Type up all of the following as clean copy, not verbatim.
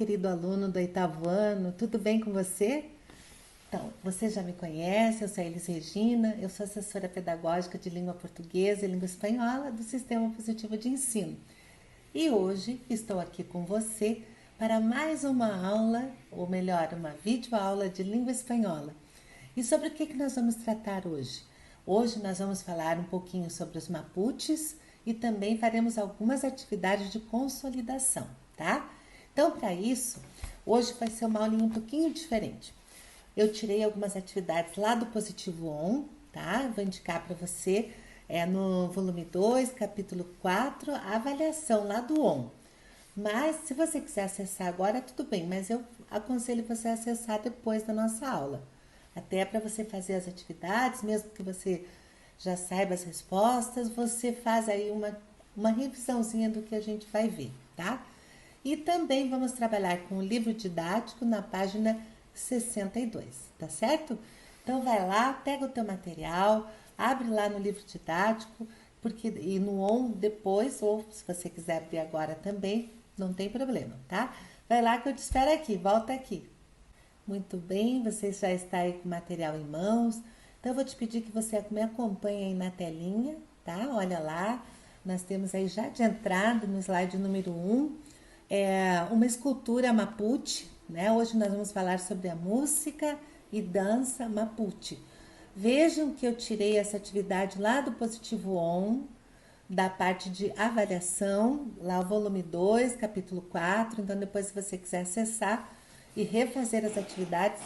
querido aluno do oitavo ano, tudo bem com você? Então, você já me conhece, eu sou a Elis Regina, eu sou assessora pedagógica de língua portuguesa e língua espanhola do Sistema Positivo de Ensino. E hoje estou aqui com você para mais uma aula, ou melhor, uma videoaula de língua espanhola. E sobre o que nós vamos tratar hoje? Hoje nós vamos falar um pouquinho sobre os mapuches e também faremos algumas atividades de consolidação, tá? Então, para isso, hoje vai ser uma aulinha um pouquinho diferente. Eu tirei algumas atividades lá do Positivo On, tá? Vou indicar para você, no volume 2, capítulo 4, a avaliação lá do On. Mas, se você quiser acessar agora, tudo bem, mas eu aconselho você a acessar depois da nossa aula. Até para você fazer as atividades, mesmo que você já saiba as respostas, você faz aí uma revisãozinha do que a gente vai ver, tá? E também vamos trabalhar com o livro didático na página 62, tá certo? Então vai lá, pega o teu material, abre lá no livro didático, e no ON depois, ou se você quiser abrir agora também, não tem problema, tá? Vai lá que eu te espero aqui, volta aqui. Muito bem, você já está aí com o material em mãos. Então, eu vou te pedir que você me acompanhe aí na telinha, tá? Olha lá, nós temos aí já de entrada no slide número 1, uma escultura Mapuche, né? Hoje nós vamos falar sobre a música e dança Mapuche. Vejam que eu tirei essa atividade lá do Positivo On, da parte de avaliação, lá o volume 2, capítulo 4. Então, depois, se você quiser acessar e refazer as atividades,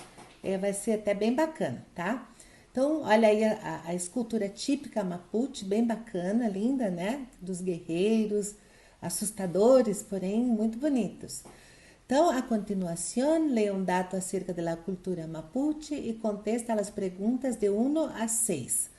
vai ser até bem bacana, tá? Então, olha aí a escultura típica Mapuche, bem bacana, linda, né? Dos guerreiros, assustadores, porém muito bonitos. Então, a continuação, leia um dato acerca da cultura Mapuche e contesta as perguntas de 1 a 6.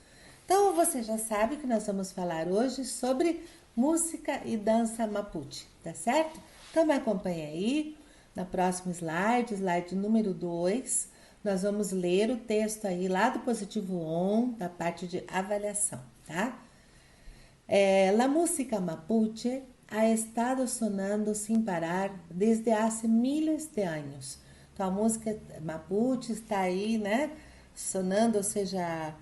Então, você já sabe que nós vamos falar hoje sobre música e dança Mapuche, tá certo? Então, me acompanhe aí, no próximo slide número 2, nós vamos ler o texto aí lá do Positivo On, da parte de avaliação, tá? La música Mapuche ha estado sonando sin parar desde hace miles de anos. Então, a música Mapuche está aí, né, sonando, ou seja,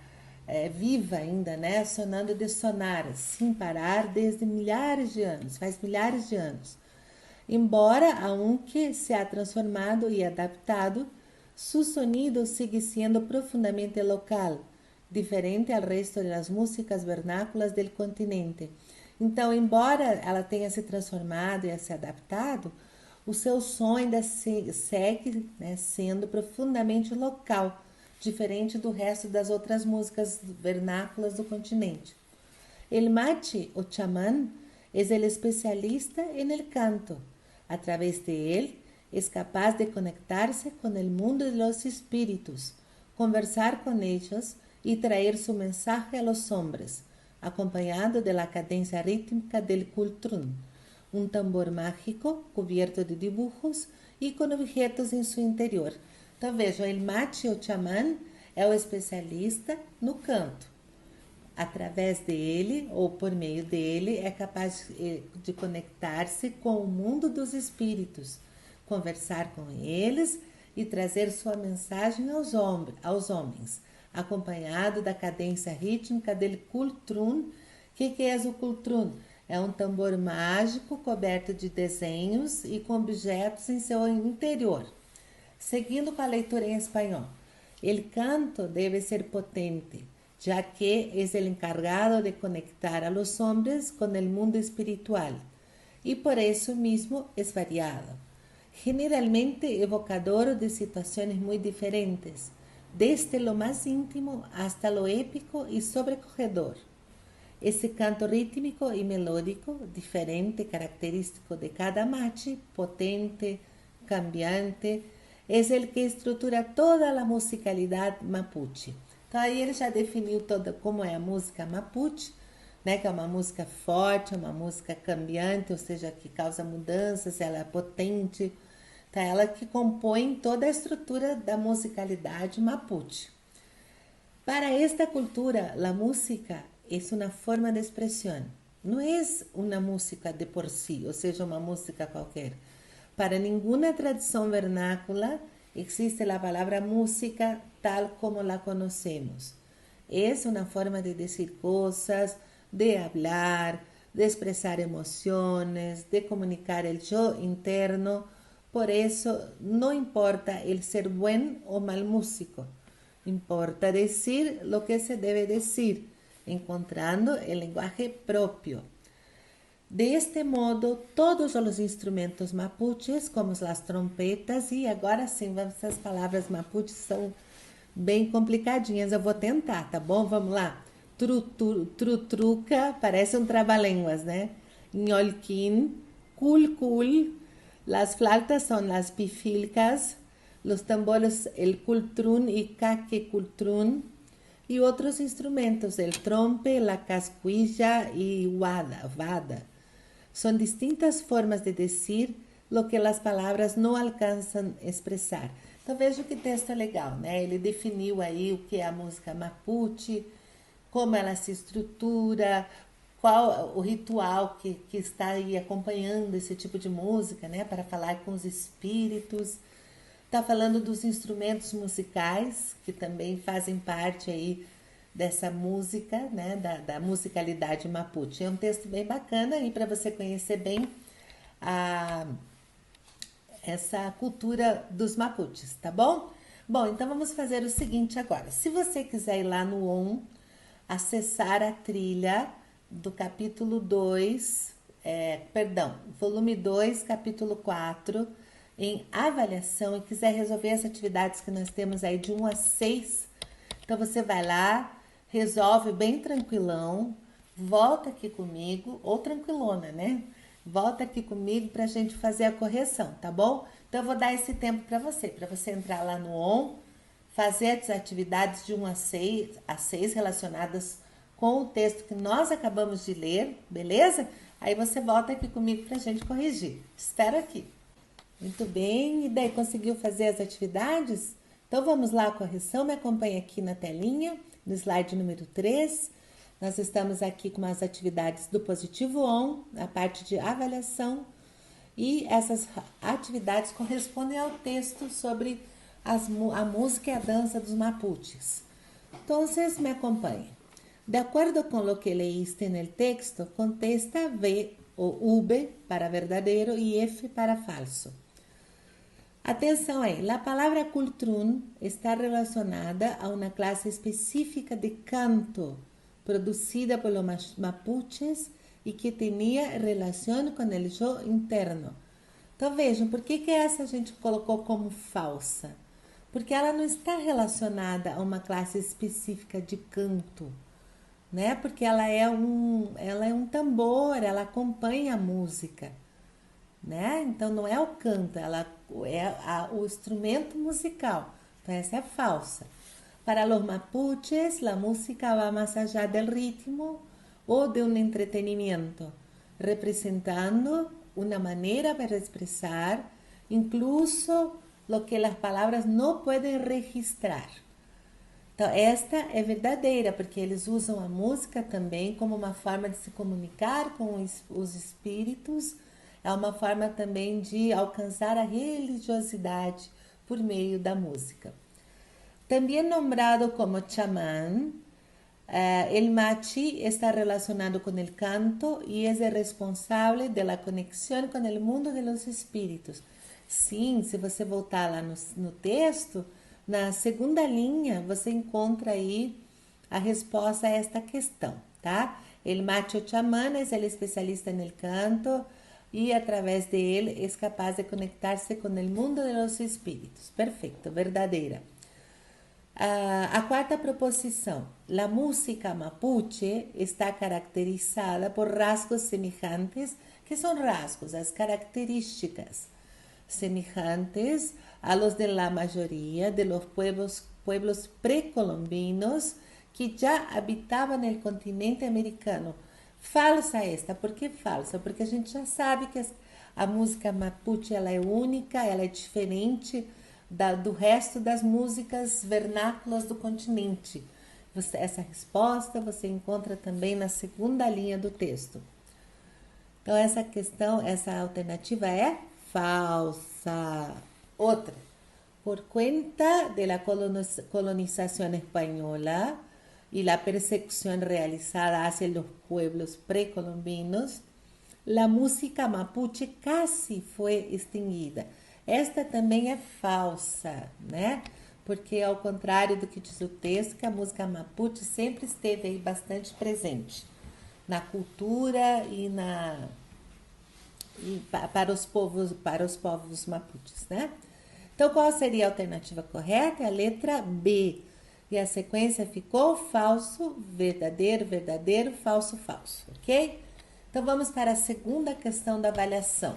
viva ainda, né, sonando de sonar, sem parar, desde milhares de anos, faz milhares de anos. Embora aunque se ha transformado e adaptado, su sonido sigue siendo profundamente local, diferente al resto de las músicas vernáculas del continente. Então, embora ela tenha se transformado e se adaptado, o seu som ainda segue, né, sendo profundamente local, diferente do resto das outras músicas vernáculas do continente. El machi o chamán es el especialista en el canto. A través de él es capaz de conectarse con el mundo de los espíritus, conversar con ellos y traer su mensaje a los hombres, acompañado de la cadencia rítmica del cultrún, un tambor mágico cubierto de dibujos y con objetos en su interior. Então vejam, el machi o chamán é o especialista no canto. Através dele, ou por meio dele, é capaz de conectar-se com o mundo dos espíritos, conversar com eles e trazer sua mensagem aos homens, acompanhado da cadência rítmica del cultrún. Que é o cultrún? É um tambor mágico coberto de desenhos e com objetos em seu interior. Seguindo com a leitura em espanhol. El canto deve ser potente, ya que es el encargado de conectar a los hombres con el mundo espiritual, y por eso mismo es variado, generalmente evocador de situaciones muy diferentes, desde lo más íntimo hasta lo épico y sobrecogedor. Ese canto rítmico y melódico, diferente, característico de cada machi, potente, cambiante, es el que estrutura toda la musicalidad mapuche. Então, aí ele já definiu toda como é a música Mapuche, né? Que é uma música forte, uma música cambiante, ou seja, que causa mudanças, ela é potente. Então, ela que compõe toda a estrutura da musicalidade Mapuche. Para esta cultura, a música é uma forma de expressão. Não é uma música de por si, ou seja, uma música qualquer. Para ninguna tradición vernácula existe la palabra música tal como la conocemos. Es una forma de decir cosas, de hablar, de expresar emociones, de comunicar el yo interno. Por eso no importa el ser buen o mal músico. Importa decir lo que se debe decir, encontrando el lenguaje propio. De este modo, todos os instrumentos mapuches, como as trompetas, e agora sim, essas palavras mapuches são bem complicadinhas, eu vou tentar, tá bom? Vamos lá. Trutruca, parece um trava-línguas, né? Ñolquín, culcul, las flautas são las pifilcas, los tambores, el cultrún y caquecultrún, e outros instrumentos, el trompe, la cascuilla e vada. São distintas formas de dizer lo que as palavras não alcançam a expressar. Então veja que texto é legal, né? Ele definiu aí o que é a música mapuche, como ela se estrutura, qual o ritual que está aí acompanhando esse tipo de música, né? Para falar com os espíritos. Está falando dos instrumentos musicais, que também fazem parte aí dessa música, né, da musicalidade mapuche. É um texto bem bacana aí para você conhecer bem essa cultura dos mapuches, tá bom? Bom, então vamos fazer o seguinte agora. Se você quiser ir lá no ON, acessar a trilha do capítulo 2, volume 2, capítulo 4, em avaliação, e quiser resolver as atividades que nós temos aí de 1 a 6, então você vai lá, resolve bem tranquilão, volta aqui comigo, ou tranquilona, né? Volta aqui comigo pra gente fazer a correção, tá bom? Então eu vou dar esse tempo para você entrar lá no ON, fazer as atividades de 1 a 6 relacionadas com o texto que nós acabamos de ler, beleza? Aí você volta aqui comigo pra gente corrigir. Te espero aqui. Muito bem, e daí conseguiu fazer as atividades? Então vamos lá a correção, me acompanha aqui na telinha, no slide número 3. Nós estamos aqui com as atividades do Positivo ON, a parte de avaliação, e essas atividades correspondem ao texto sobre a música e a dança dos mapuches. Então, me acompanhem. De acuerdo com lo que leíste en el texto, contesta V o V para verdadeiro e F para falso. Atenção aí, a palavra cultrún está relacionada a uma classe específica de canto producida por los mapuches e que tinha relação com o yo interno. Então vejam, por que essa a gente colocou como falsa? Porque ela não está relacionada a uma classe específica de canto, né? Porque ela é um tambor, ela acompanha a música, né? Então não é o canto, ela é o instrumento musical. Então essa é falsa. Para los mapuches, la música va más allá del ritmo o de un entretenimiento, representando una manera para expresar incluso lo que las palabras no pueden registrar. Então, esta é verdadeira, porque eles usam a música também como uma forma de se comunicar com os espíritos, é uma forma também de alcançar a religiosidade por meio da música. Também nombrado como chamán, el machi está relacionado con el canto y es el responsable de la conexión con el mundo de los espíritos. Sim, se você voltar lá no texto, na segunda linha, você encontra aí a resposta a esta questão, tá? El machi o chamán es el especialista en el canto y a través de él es capaz de conectarse con el mundo de los espíritus. Perfeito, verdadeira. A quarta proposição. La música mapuche está caracterizada por rasgos semejantes, que são rasgos, as características semejantes a los de la mayoría de los pueblos precolombinos que já habitavam no continente americano. Falsa esta. Por que falsa? Porque a gente já sabe que a música mapuche ela é única, ela é diferente do resto das músicas vernáculas do continente. Essa resposta você encontra também na segunda linha do texto. Então, essa alternativa é falsa. Outra. Por cuenta de la colonización española y la persecución realizada hacia los pueblos precolombinos, la música mapuche casi foi extinguida. Esta também é falsa, né? Porque ao contrário do que diz o texto, que a música mapuche sempre esteve aí bastante presente na cultura para os povos mapuches, né? Então, qual seria a alternativa correta? É a letra B. E a sequência ficou falso, verdadeiro, verdadeiro, falso, falso, ok? Então, vamos para a segunda questão da avaliação.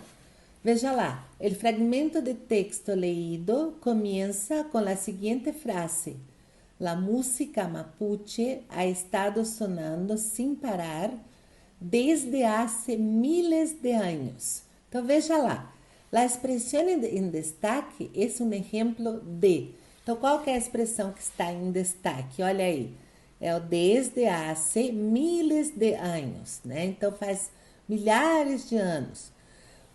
Veja lá, o fragmento de texto leído comienza com a seguinte frase: La música mapuche ha estado sonando sem parar desde hace miles de años. Então, veja lá, a expressão em destaque é um exemplo de. Então, qual que é a expressão que está em destaque? Olha aí, é o desde hace miles de anos, né? Então, faz milhares de anos.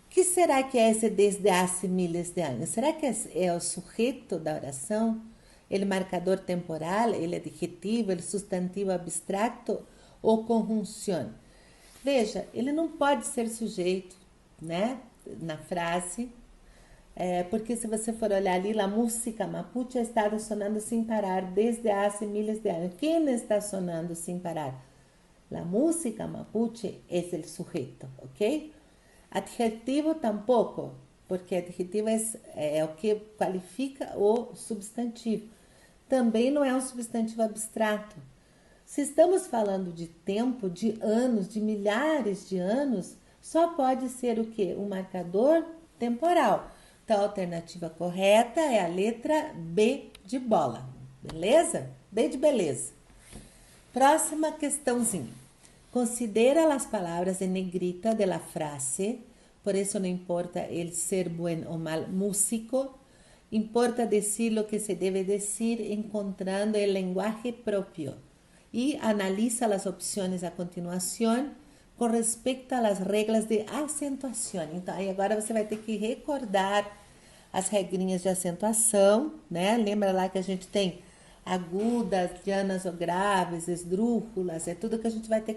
O que será que é esse desde hace miles de anos? Será que é o sujeito da oração? Ele marcador temporal, ele adjetivo, ele substantivo abstrato ou conjunção? Veja, ele não pode ser sujeito, né, na frase, porque se você for olhar ali, a música mapuche ha estado sonando sem parar desde hace miles de anos. Quem está sonando sem parar? A música mapuche é o sujeito, ok? Adjetivo tampouco, porque adjetivo é o que qualifica o substantivo. Também não é um substantivo abstrato. Se estamos falando de tempo, de anos, de milhares de anos, só pode ser o quê? Um marcador temporal. Então, a alternativa correta é a letra B de bola. Beleza? B de beleza. Próxima questãozinha. Considera as palavras em negrita de la frase, por isso não importa ele ser bom ou mal músico, importa decir lo que se deve decir encontrando el lenguaje propio e analiza as opções a continuação com respeito às regras de acentuação. Então, aí agora você vai ter que recordar as regrinhas de acentuação, né? Lembra lá que a gente tem agudas, dianas ou graves, esdrúxulas, é tudo que a gente vai ter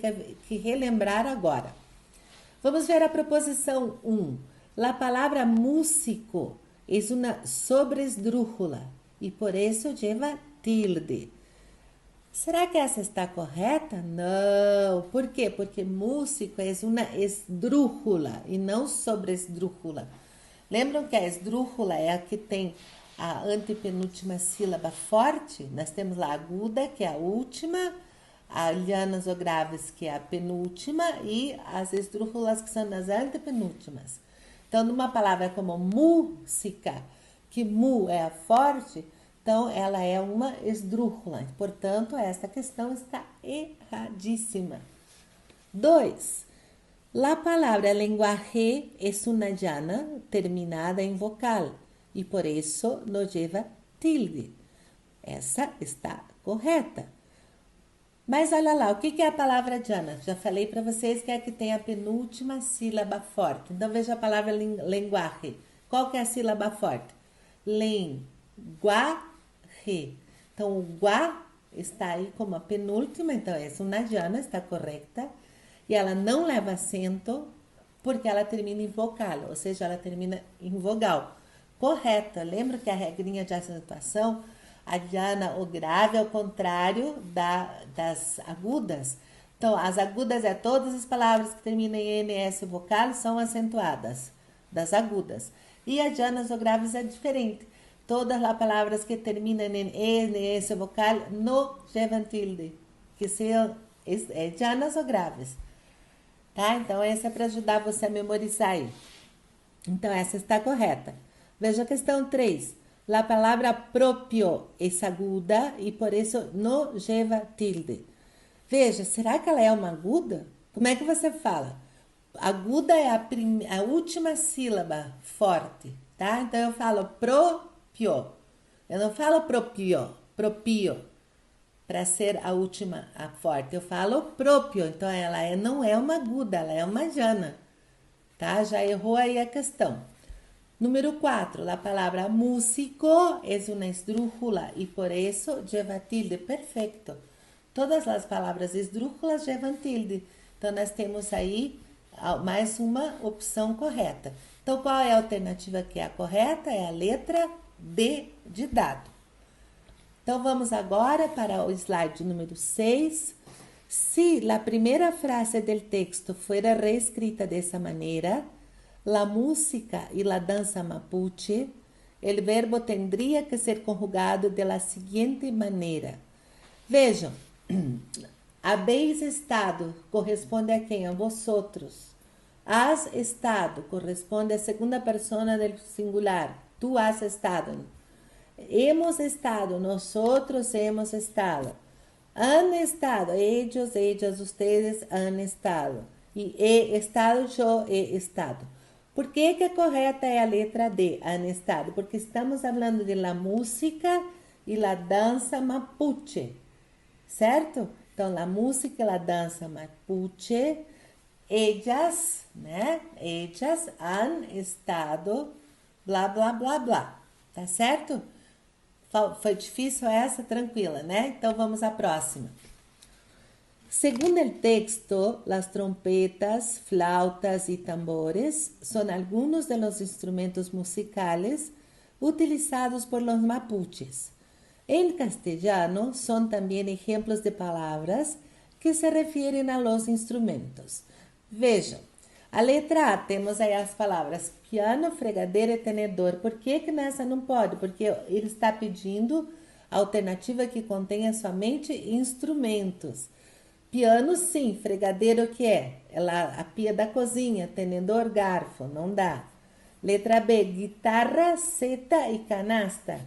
que relembrar agora. Vamos ver a proposição 1. A palavra músico é uma sobresdrúxula e por isso leva tilde. Será que essa está correta? Não. Por quê? Porque músico é uma esdrúxula e não sobresdrúxula. Lembram que a esdrúxula é a que tem a antepenúltima sílaba forte? Nós temos lá a aguda, que é a última, a lianas ou graves, que é a penúltima, e as esdrúxulas, que são as antepenúltimas. Então, numa palavra como música, que mu é a forte, então ela é uma esdrúxula. Portanto, esta questão está erradíssima. 2. La palavra lenguaje es una llana terminada em vocal e por isso não leva tilde. Essa está correta. Mas olha lá, o que é a palavra llana? Já falei para vocês que é a que tem a penúltima sílaba forte. Então veja a palavra lenguaje. Qual que é a sílaba forte? Lenguaje. Então o guá está aí como a penúltima, então essa uma llana está correta. E ela não leva acento porque ela termina em vocal, ou seja, ela termina em vogal. Correta. Lembra que a regrinha de acentuação, a llana ou grave é o contrário das agudas. Então, as agudas é todas as palavras que terminam em NS vocal são acentuadas, das agudas. E as llanas ou graves é diferente. Todas as palavras que terminam em NS vocal não levam tilde, que são llanas ou graves. Tá? Então, essa é para ajudar você a memorizar aí. Então, essa está correta. Veja a questão 3. A palavra propio é aguda e por isso não leva tilde. Veja, será que ela é uma aguda? Como é que você fala? Aguda é a última sílaba forte, tá? Então, eu falo propio. Eu não falo propio, para ser a última, a forte. Eu falo próprio, então ela não é uma aguda, ela é uma llana, tá? Já errou aí a questão. Número 4, a palavra músico é uma esdrújula e por isso lleva tilde. Perfeito. Todas as palavras esdrújulas levam tilde. Então, nós temos aí mais uma opção correta. Então, qual é a alternativa que é a correta? É a letra D de dado. Então, vamos agora para o slide número 6. Se a primeira frase do texto fuera reescrita dessa maneira, la música y la danza mapuche, el verbo tendría que ser conjugado de la siguiente manera. Vejam, habéis estado corresponde a quem? A vosotros. Has estado corresponde à segunda persona del singular. Tu has estado. Hemos estado, nosotros hemos estado. Han estado, ellos, ellas, ustedes han estado. E he estado, yo he estado. Por que a correta é a letra D, han estado? Porque estamos falando de la música e la dança mapuche, certo? Então, a música e a dança mapuche, ellas, né? Ellas han estado, blá, blá, blá, blá. Tá certo? Foi difícil essa? Tranquila, né? Então, vamos à próxima. Según el texto, las trompetas, flautas y tambores son algunos de los instrumentos musicales utilizados por los mapuches. En castellano son también ejemplos de palabras que se refieren a los instrumentos. Vejam, a letra A temos aí as palavras piano, fregadeira e tenedor. Por que nessa não pode? Porque ele está pedindo a alternativa que contenha somente instrumentos. Piano, sim. Fregadeira, o que é? A pia da cozinha. Tenedor, garfo. Não dá. Letra B, guitarra, seta e canasta.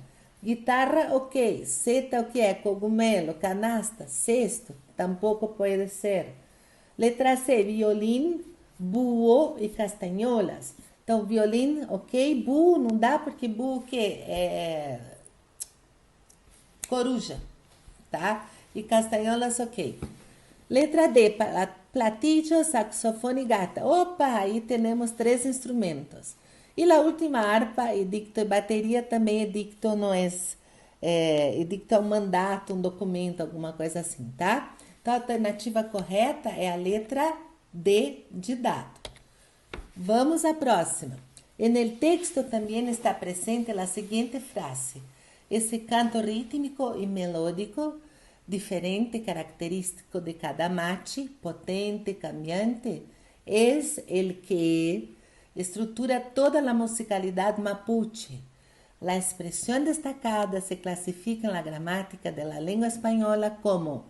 Guitarra, ok. Seta, o que é? Cogumelo. Canasta, cesto. Tampouco pode ser. Letra C, violín, búho e castanholas. Então, violín, ok. Búho não dá porque búho o que é? Coruja, tá? E castanholas, ok. Letra D, platillo, saxofone e gata. Opa, aí temos 3 instrumentos. E a última, harpa, edicto e bateria também. Edicto não é, edicto é um mandato, um documento, alguma coisa assim, tá? Então, a alternativa correta é a letra D de dado. Vamos à próxima. En el texto também está presente a seguinte frase. Esse canto rítmico e melódico diferente, característico de cada machi, potente, cambiante, es el que estrutura toda la musicalidad mapuche. La expresión destacada se clasifica en la gramática de la lengua española como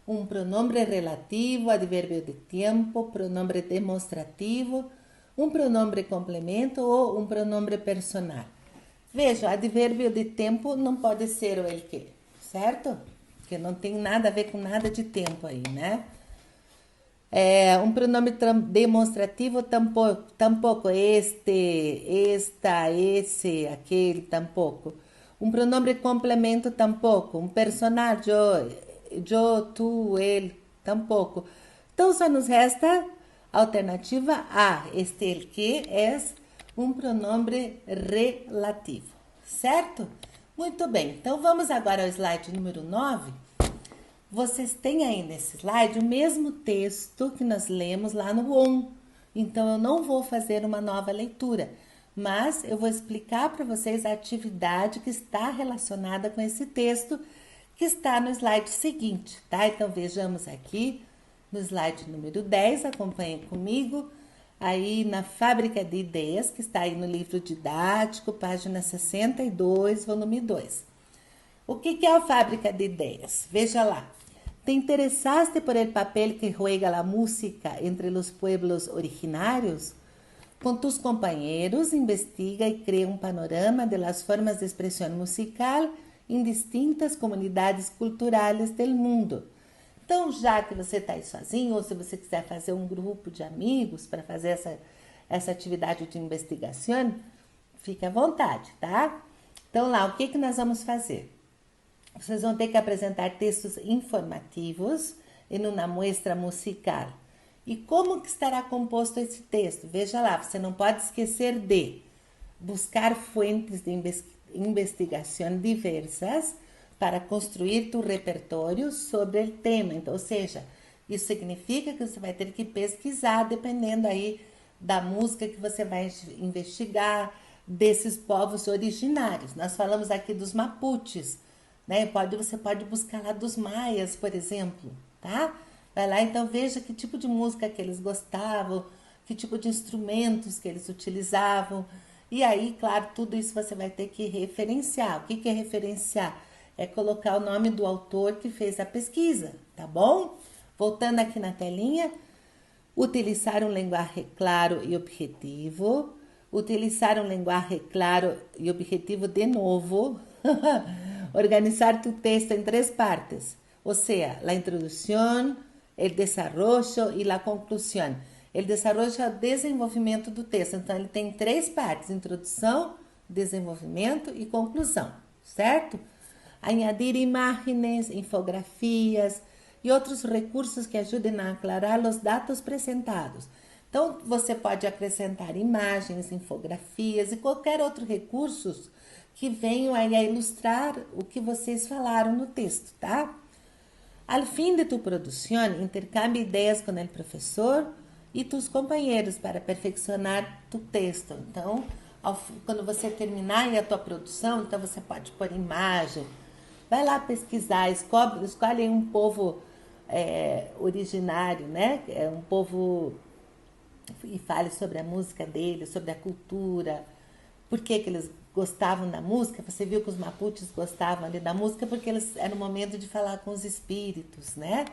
un pronombre relativo, adverbio de tiempo, pronombre demonstrativo, un pronombre complemento ou um pronombre personal. Veja, advérbio de tempo não pode ser o el que, certo? Porque não tem nada a ver com nada de tempo aí, né? Um pronome demonstrativo tampouco este, esta, esse, aquele, tampouco. Um pronome complemento tampouco. Um personal, eu, tu, ele, tampouco. Então, só nos resta a alternativa A. Este, el que, é um pronome relativo, certo? Muito bem, então vamos agora ao slide número 9. Vocês têm aí nesse slide o mesmo texto que nós lemos lá no 1. Então, eu não vou fazer uma nova leitura, mas eu vou explicar para vocês a atividade que está relacionada com esse texto, que está no slide seguinte, tá? Então, vejamos aqui no slide número 10, acompanhem comigo, aí na Fábrica de Ideias, que está aí no livro didático, página 62, volume 2. O que é a Fábrica de Ideias? Veja lá. ¿Te interesaste por el papel que juega la música entre los pueblos originarios? Con tus compañeros, investiga y crea un panorama de las formas de expresión musical em distintas comunidades culturais do mundo. Então, já que você está aí sozinho, ou se você quiser fazer um grupo de amigos para fazer essa atividade de investigação, fique à vontade, tá? Então, lá, o que nós vamos fazer? Vocês vão ter que apresentar textos informativos em uma muestra musical. E como que estará composto esse texto? Veja lá, você não pode esquecer de buscar fuentes de investigação diversas para construir tu repertório sobre o tema. Então, ou seja, isso significa que você vai ter que pesquisar, dependendo aí da música que você vai investigar, desses povos originários. Nós falamos aqui dos Mapuches, né? Você pode buscar lá dos Maias, por exemplo, tá? Vai lá, então veja que tipo de música que eles gostavam, que tipo de instrumentos que eles utilizavam. E aí, claro, tudo isso você vai ter que referenciar. O que é referenciar? É colocar o nome do autor que fez a pesquisa, tá bom? Voltando aqui na telinha, utilizar um linguagem claro e objetivo. Utilizar um linguagem claro e objetivo de novo. Organizar tu texto em 3 partes. O sea, la introducción, el desarrollo y la conclusión. El desarrollo é o desenvolvimento do texto. Então, ele tem 3 partes: introdução, desenvolvimento e conclusão, certo? Añadir imágenes, infografias e outros recursos que ajudem a aclarar os dados apresentados. Então, você pode acrescentar imagens, infografias e qualquer outro recurso que venham aí a ilustrar o que vocês falaram no texto, tá? Al fim de tu produção, intercambie ideias com o professor e tus companheiros para perfeccionar tu texto. Então, quando você terminar a tua produção, então você pode pôr imagem, vai lá pesquisar, escolhe um povo originário, né? É um povo, e fale sobre a música deles, sobre a cultura, por que eles gostavam da música. Você viu que os Mapuches gostavam ali da música porque eles era o momento de falar com os espíritos, né?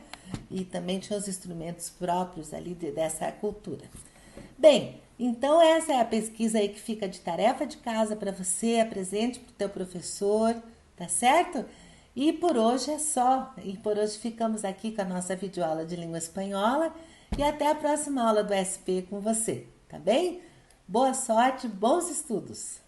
E também tinha os instrumentos próprios ali dessa cultura. Bem, então essa é a pesquisa aí que fica de tarefa de casa para você, apresente para o teu professor, tá certo? E por hoje é só. E por hoje ficamos aqui com a nossa videoaula de língua espanhola e até a próxima aula do SP com você, tá bem? Boa sorte, bons estudos!